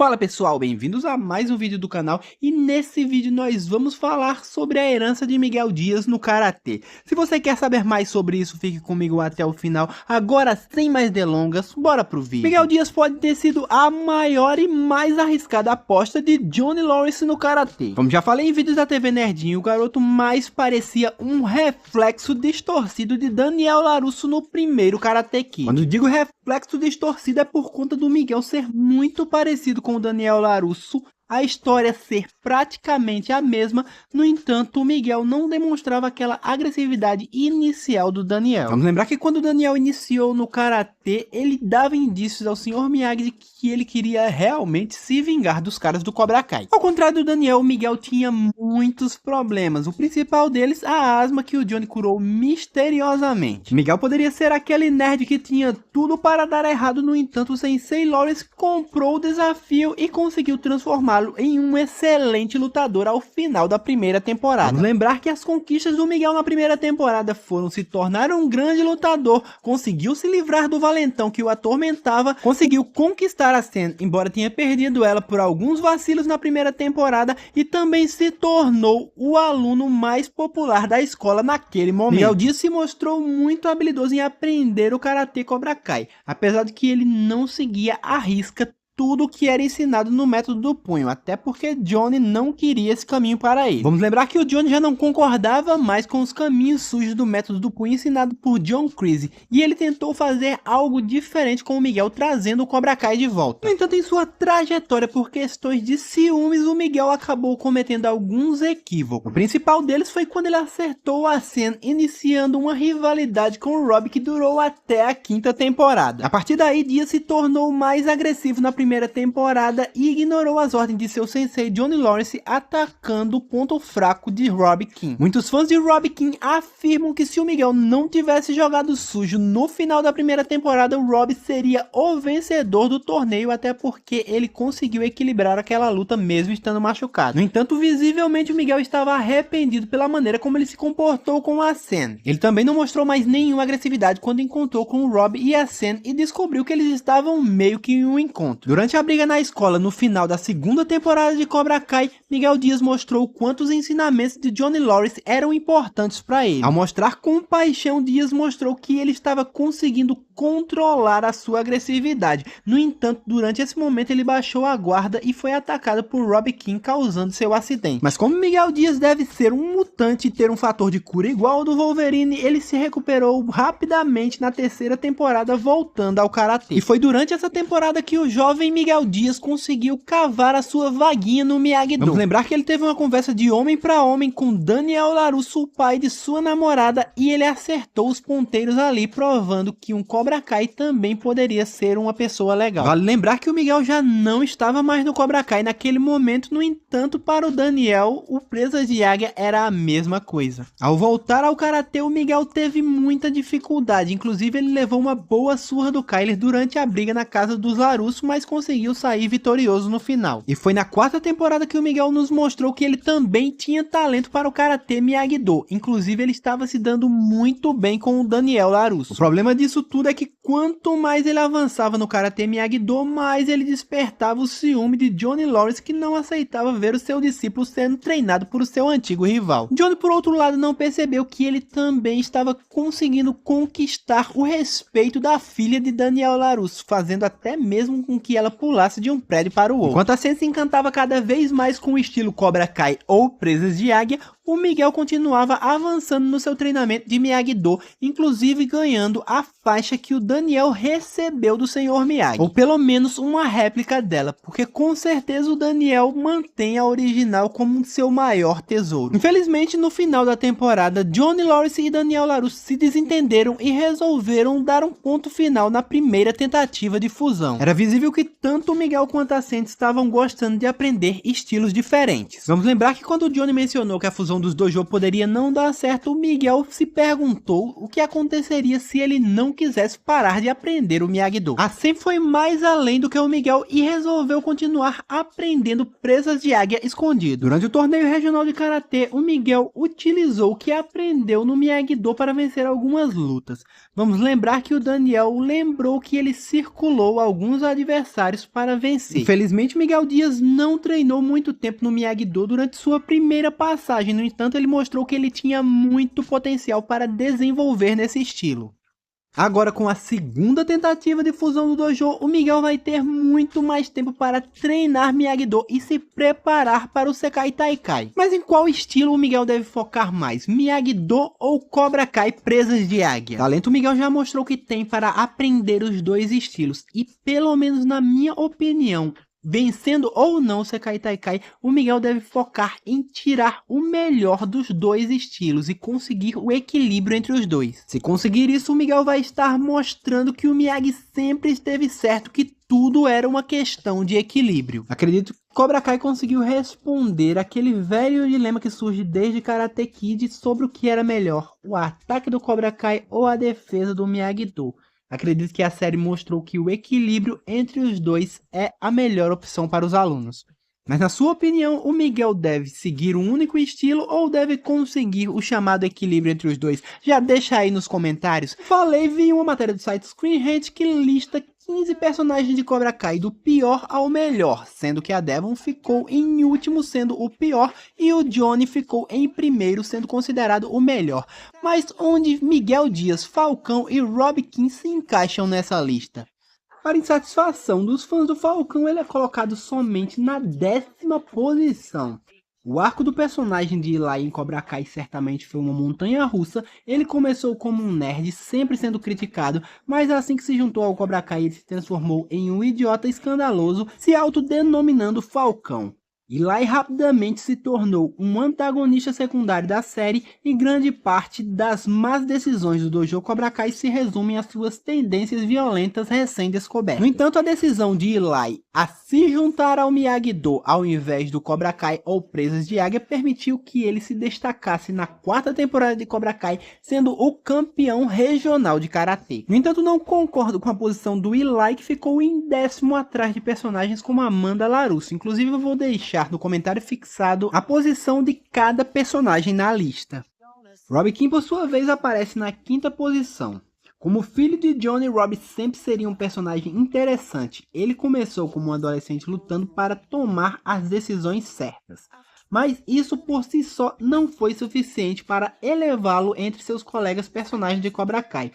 Fala pessoal, bem-vindos a mais um vídeo do canal e nesse vídeo nós vamos falar sobre a herança de Miguel Dias no Karatê. Se você quer saber mais sobre isso, fique comigo até o final. Agora, sem mais delongas, bora pro vídeo. Miguel Dias pode ter sido a maior e mais arriscada aposta de Johnny Lawrence no Karatê. Como já falei em vídeos da TV Nerdinho, o garoto mais parecia um reflexo distorcido de Daniel LaRusso no primeiro Karate Kid. Quando digo reflexo distorcido é por conta do Miguel ser muito parecido com o Daniel LaRusso, a história ser praticamente a mesma. No entanto, o Miguel não demonstrava aquela agressividade inicial do Daniel. Vamos lembrar que quando o Daniel iniciou no Karatê, ele dava indícios ao Sr. Miyagi de que ele queria realmente se vingar dos caras do Cobra Kai. Ao contrário do Daniel, o Miguel tinha muitos problemas. O principal deles, a asma que o Johnny curou misteriosamente. Miguel poderia ser aquele nerd que tinha tudo para dar errado, no entanto, o Sensei Lawrence comprou o desafio e conseguiu transformá-lo em um excelente lutador ao final da primeira temporada. Vamos lembrar que as conquistas do Miguel na primeira temporada foram se tornar um grande lutador, conseguiu se livrar do valentão que o atormentava, conseguiu conquistar a Sen, embora tenha perdido ela por alguns vacilos na primeira temporada, e também se tornou o aluno mais popular da escola naquele momento. Miguel Dias se mostrou muito habilidoso em aprender o Karatê Cobra Kai, apesar de que ele não seguia à risca tudo que era ensinado no método do punho, até porque Johnny não queria esse caminho para ele. Vamos lembrar que o Johnny já não concordava mais com os caminhos sujos do método do punho ensinado por John Kreese, e ele tentou fazer algo diferente com o Miguel, trazendo o Cobra Kai de volta. No entanto, em sua trajetória por questões de ciúmes, o Miguel acabou cometendo alguns equívocos. O principal deles foi quando ele acertou a Sen, iniciando uma rivalidade com o Rob que durou até a quinta temporada. A partir daí, Dias se tornou mais agressivo na primeira temporada e ignorou as ordens de seu sensei Johnny Lawrence, atacando o ponto fraco de Rob King. Muitos fãs de Rob King afirmam que se o Miguel não tivesse jogado sujo no final da primeira temporada, o Rob seria o vencedor do torneio, até porque ele conseguiu equilibrar aquela luta mesmo estando machucado. No entanto, visivelmente o Miguel estava arrependido pela maneira como ele se comportou com a Sen. Ele também não mostrou mais nenhuma agressividade quando encontrou com o Rob e a Sen e descobriu que eles estavam meio que em um encontro. Durante a briga na escola no final da segunda temporada de Cobra Kai, Miguel Dias mostrou quanto os ensinamentos de Johnny Lawrence eram importantes para ele. Ao mostrar compaixão, Dias mostrou que ele estava conseguindo controlar a sua agressividade. No entanto, durante esse momento ele baixou a guarda e foi atacado por Rob King, causando seu acidente. Mas como Miguel Dias deve ser um mutante e ter um fator de cura igual ao do Wolverine, ele se recuperou rapidamente na terceira temporada, voltando ao Karatê. E foi durante essa temporada que o jovem Miguel Dias conseguiu cavar a sua vaguinha no Miyagi-Do. Vamos lembrar que ele teve uma conversa de homem para homem com Daniel LaRusso, o pai de sua namorada, e ele acertou os ponteiros ali, provando que um Cobra Kai também poderia ser uma pessoa legal. Vale lembrar que o Miguel já não estava mais no Cobra Kai naquele momento, no entanto, para o Daniel, o Presas de Águia era a mesma coisa. Ao voltar ao Karatê, o Miguel teve muita dificuldade, inclusive ele levou uma boa surra do Kyler durante a briga na casa dos LaRusso, mas conseguiu sair vitorioso no final. E foi na quarta temporada que o Miguel nos mostrou que ele também tinha talento para o Karatê Miyagi-Do. Inclusive ele estava se dando muito bem com o Daniel LaRusso. O problema disso tudo é que quanto mais ele avançava no Karatê Miyagi-Do, mais ele despertava o ciúme de Johnny Lawrence, que não aceitava ver o seu discípulo sendo treinado por seu antigo rival. Johnny, por outro lado, não percebeu que ele também estava conseguindo conquistar o respeito da filha de Daniel LaRusso, fazendo até mesmo com que ela pulasse de um prédio para o outro. Enquanto a Sen se encantava cada vez mais com o estilo Cobra Kai ou Presas de Águia, o Miguel continuava avançando no seu treinamento de Miyagi-Do, inclusive ganhando a faixa que o Daniel recebeu do Sr. Miyagi, ou pelo menos uma réplica dela, porque com certeza o Daniel mantém a original como seu maior tesouro. Infelizmente, no final da temporada, Johnny Lawrence e Daniel LaRusso se desentenderam e resolveram dar um ponto final na primeira tentativa de fusão. Era visível que tanto o Miguel quanto a Sen estavam gostando de aprender estilos diferentes. Vamos lembrar que quando o Johnny mencionou que a fusão fusão dos dojo poderia não dar certo, o Miguel se perguntou o que aconteceria se ele não quisesse parar de aprender o Miyagi-Do. Assim foi mais além do que o Miguel e resolveu continuar aprendendo presas de águia escondido. Durante o torneio regional de karatê, o Miguel utilizou o que aprendeu no Miyagi-Do para vencer algumas lutas. Vamos lembrar que o Daniel lembrou que ele circulou alguns adversários para vencer. Infelizmente, Miguel Dias não treinou muito tempo no Miyagi-Do durante sua primeira passagem, no entanto ele mostrou que ele tinha muito potencial para desenvolver nesse estilo. Agora, com a segunda tentativa de fusão do dojo, o Miguel vai ter muito mais tempo para treinar Miyagi-Do e se preparar para o Sekai Taikai. Mas em qual estilo o Miguel deve focar mais? Miyagi-Do ou Cobra Kai presas de águia? Talento o Miguel já mostrou que tem para aprender os dois estilos e, pelo menos na minha opinião, vencendo ou não o Sekai Taikai, o Miguel deve focar em tirar o melhor dos dois estilos e conseguir o equilíbrio entre os dois. Se conseguir isso, o Miguel vai estar mostrando que o Miyagi sempre esteve certo, que tudo era uma questão de equilíbrio. Acredito que Cobra Kai conseguiu responder aquele velho dilema que surge desde Karate Kid sobre o que era melhor, o ataque do Cobra Kai ou a defesa do Miyagi-Do. Acredito que a série mostrou que o equilíbrio entre os dois é a melhor opção para os alunos. Mas na sua opinião, o Miguel deve seguir um único estilo ou deve conseguir o chamado equilíbrio entre os dois? Já deixa aí nos comentários. Vi uma matéria do site Screen Rant que lista 15 personagens de Cobra Kai do pior ao melhor, sendo que a Devon ficou em último sendo o pior e o Johnny ficou em primeiro sendo considerado o melhor. Mas onde Miguel Dias, Falcão e Rob Kinn se encaixam nessa lista? Para insatisfação dos fãs do Falcão, ele é colocado somente na 10ª posição. O arco do personagem de Eli em Cobra Kai certamente foi uma montanha-russa. Ele começou como um nerd, sempre sendo criticado, mas assim que se juntou ao Cobra Kai, ele se transformou em um idiota escandaloso, se autodenominando Falcão. Eli rapidamente se tornou um antagonista secundário da série e grande parte das más decisões do dojo Cobra Kai se resumem às suas tendências violentas recém-descobertas. No entanto, a decisão de Eli a se juntar ao Miyagi-Do ao invés do Cobra Kai ou Presas de Águia permitiu que ele se destacasse na 4ª temporada de Cobra Kai, sendo o campeão regional de Karatê. No entanto, não concordo com a posição do Eli, que ficou em 10º atrás de personagens como Amanda Larusso. Inclusive, eu vou deixar no comentário fixado a posição de cada personagem na lista. Rob Kinn, por sua vez, aparece na 5ª posição. Como filho de Johnny, Rob sempre seria um personagem interessante. Ele começou como um adolescente lutando para tomar as decisões certas. Mas isso por si só não foi suficiente para elevá-lo entre seus colegas personagens de Cobra Kai.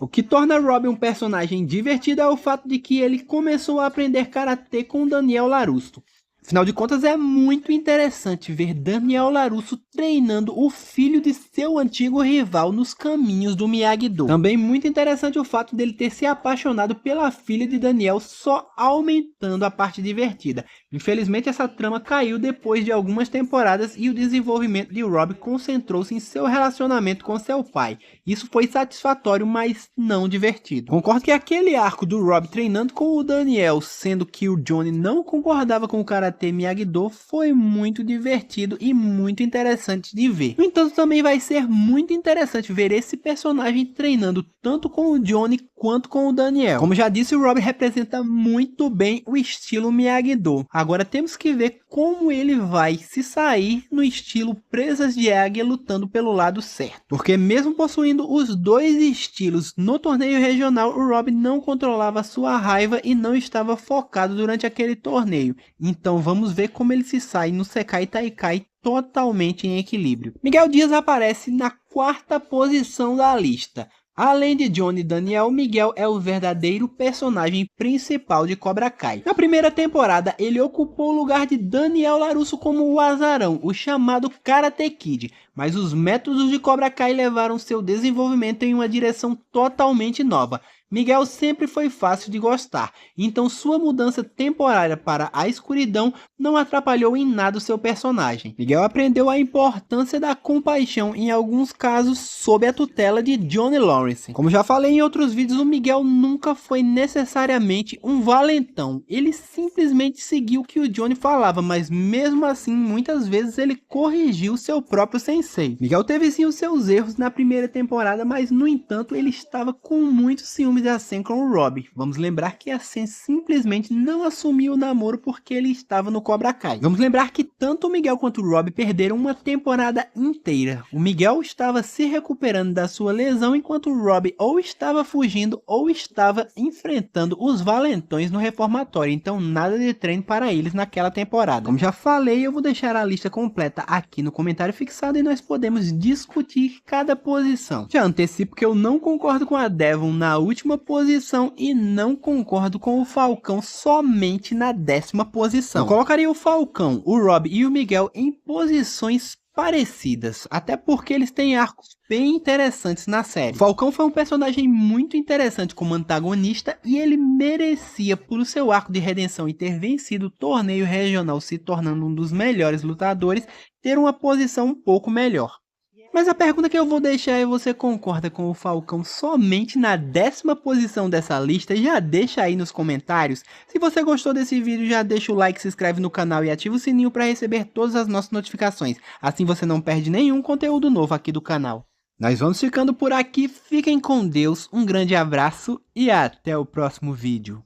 O que torna Rob um personagem divertido é o fato de que ele começou a aprender Karatê com Daniel Larusso. Afinal de contas, é muito interessante ver Daniel Larusso treinando o filho de seu antigo rival nos caminhos do Miyagi-Do. Também muito interessante o fato dele ter se apaixonado pela filha de Daniel, só aumentando a parte divertida. Infelizmente, essa trama caiu depois de algumas temporadas e o desenvolvimento de Rob concentrou-se em seu relacionamento com seu pai. Isso foi satisfatório, mas não divertido. Concordo que aquele arco do Rob treinando com o Daniel, sendo que o Johnny não concordava com o Karate Miyagi-Do, foi muito divertido e muito interessante de ver. No entanto, também vai ser muito interessante ver esse personagem treinando tanto com o Johnny quanto com o Daniel. Como já disse, o Rob representa muito bem o estilo Miyagi-Do. Agora temos que ver como ele vai se sair no estilo Presas de Águia lutando pelo lado certo. Porque mesmo possuindo os dois estilos no torneio regional, o Rob não controlava sua raiva e não estava focado durante aquele torneio. Então vamos ver como ele se sai no Sekai Taikai totalmente em equilíbrio. Miguel Dias aparece na 4ª posição da lista. Além de Johnny e Daniel, Miguel é o verdadeiro personagem principal de Cobra Kai. Na primeira temporada, ele ocupou o lugar de Daniel Larusso como o azarão, o chamado Karate Kid. Mas os métodos de Cobra Kai levaram seu desenvolvimento em uma direção totalmente nova. Miguel sempre foi fácil de gostar, então sua mudança temporária para a escuridão não atrapalhou em nada o seu personagem. Miguel aprendeu a importância da compaixão em alguns casos sob a tutela de Johnny Lawrence. Como já falei em outros vídeos, o Miguel nunca foi necessariamente um valentão, ele simplesmente seguiu o que o Johnny falava, mas mesmo assim muitas vezes ele corrigiu seu próprio sensei. Miguel teve sim os seus erros na primeira temporada, mas no entanto ele estava com muitos ciúmes da Sen com o Rob. Vamos lembrar que a Sen simplesmente não assumiu o namoro porque ele estava no Cobra Kai. Vamos lembrar que tanto o Miguel quanto o Rob perderam uma temporada inteira. O Miguel estava se recuperando da sua lesão, enquanto o Rob ou estava fugindo ou estava enfrentando os valentões no reformatório, então nada de treino para eles naquela temporada. Como já falei, eu vou deixar a lista completa aqui no comentário fixado e nós podemos discutir cada posição. Já antecipo que eu não concordo com a Devon na última posição e não concordo com o Falcão somente na 10ª posição. Eu colocaria o Falcão, o Rob e o Miguel em posições parecidas, até porque eles têm arcos bem interessantes na série. O Falcão foi um personagem muito interessante como antagonista e ele merecia, por seu arco de redenção e ter vencido o torneio regional se tornando um dos melhores lutadores, ter uma posição um pouco melhor. Mas a pergunta que eu vou deixar é: você concorda com o Falcão somente na 10ª posição dessa lista? Já deixa aí nos comentários. Se você gostou desse vídeo, já deixa o like, se inscreve no canal e ativa o sininho para receber todas as nossas notificações. Assim você não perde nenhum conteúdo novo aqui do canal. Nós vamos ficando por aqui, fiquem com Deus, um grande abraço e até o próximo vídeo.